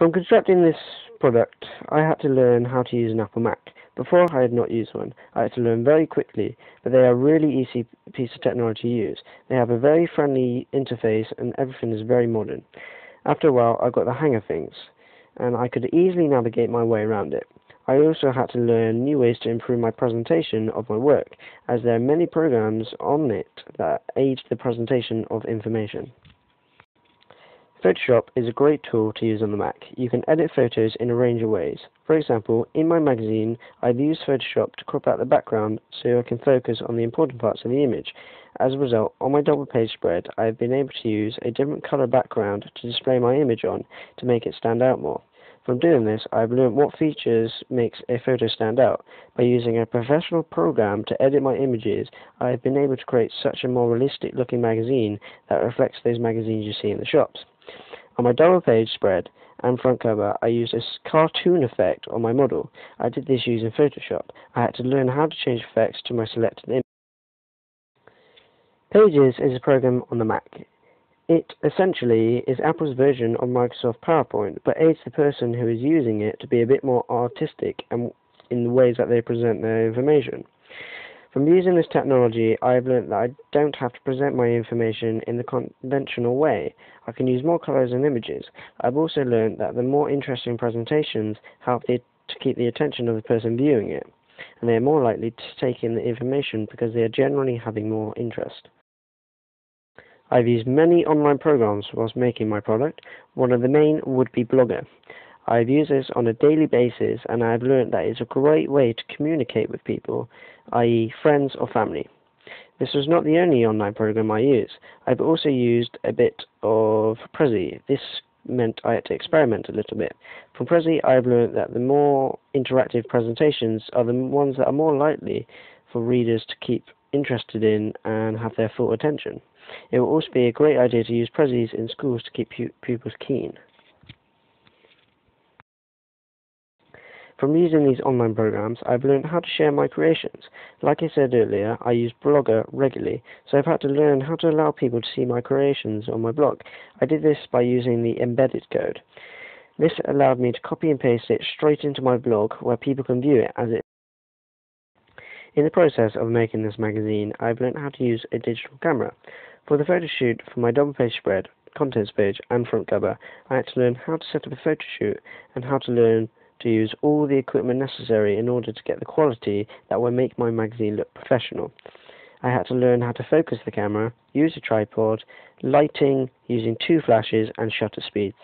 From constructing this product, I had to learn how to use an Apple Mac. Before, I had not used one. I had to learn very quickly, but they are a really easy piece of technology to use. They have a very friendly interface and everything is very modern. After a while, I got the hang of things, and I could easily navigate my way around it. I also had to learn new ways to improve my presentation of my work, as there are many programs on it that aid the presentation of information. Photoshop is a great tool to use on the Mac. You can edit photos in a range of ways. For example, in my magazine, I've used Photoshop to crop out the background so I can focus on the important parts of the image. As a result, on my double page spread, I have been able to use a different color background to display my image on to make it stand out more. From doing this, I have learned what features makes a photo stand out. By using a professional program to edit my images, I have been able to create such a more realistic looking magazine that reflects those magazines you see in the shops. On my double page spread and front cover, I used a cartoon effect on my model. I did this using Photoshop. I had to learn how to change effects to my selected image. Pages is a program on the Mac. It essentially is Apple's version of Microsoft PowerPoint, but aids the person who is using it to be a bit more artistic and in the ways that they present their information. From using this technology, I have learned that I don't have to present my information in the conventional way. I can use more colors and images. I've also learned that the more interesting presentations help to keep the attention of the person viewing it, and they are more likely to take in the information because they are generally having more interest. I've used many online programs whilst making my product. One of the main would be Blogger. I've used this on a daily basis and I've learned that it's a great way to communicate with people, i.e. friends or family. This was not the only online program I used. I've also used a bit of Prezi. This meant I had to experiment a little bit. From Prezi, I've learned that the more interactive presentations are the ones that are more likely for readers to keep interested in and have their full attention. It will also be a great idea to use Prezis in schools to keep pupils keen. From using these online programs, I've learned how to share my creations. Like I said earlier, I use Blogger regularly, so I've had to learn how to allow people to see my creations on my blog. I did this by using the embedded code. This allowed me to copy and paste it straight into my blog where people can view it as it. In the process of making this magazine, I've learned how to use a digital camera. For the photo shoot for my double page spread, contents page and front cover, I had to learn how to set up a photo shoot and how to learn to use all the equipment necessary in order to get the quality that will make my magazine look professional. I had to learn how to focus the camera, use a tripod, lighting using 2 flashes and shutter speeds.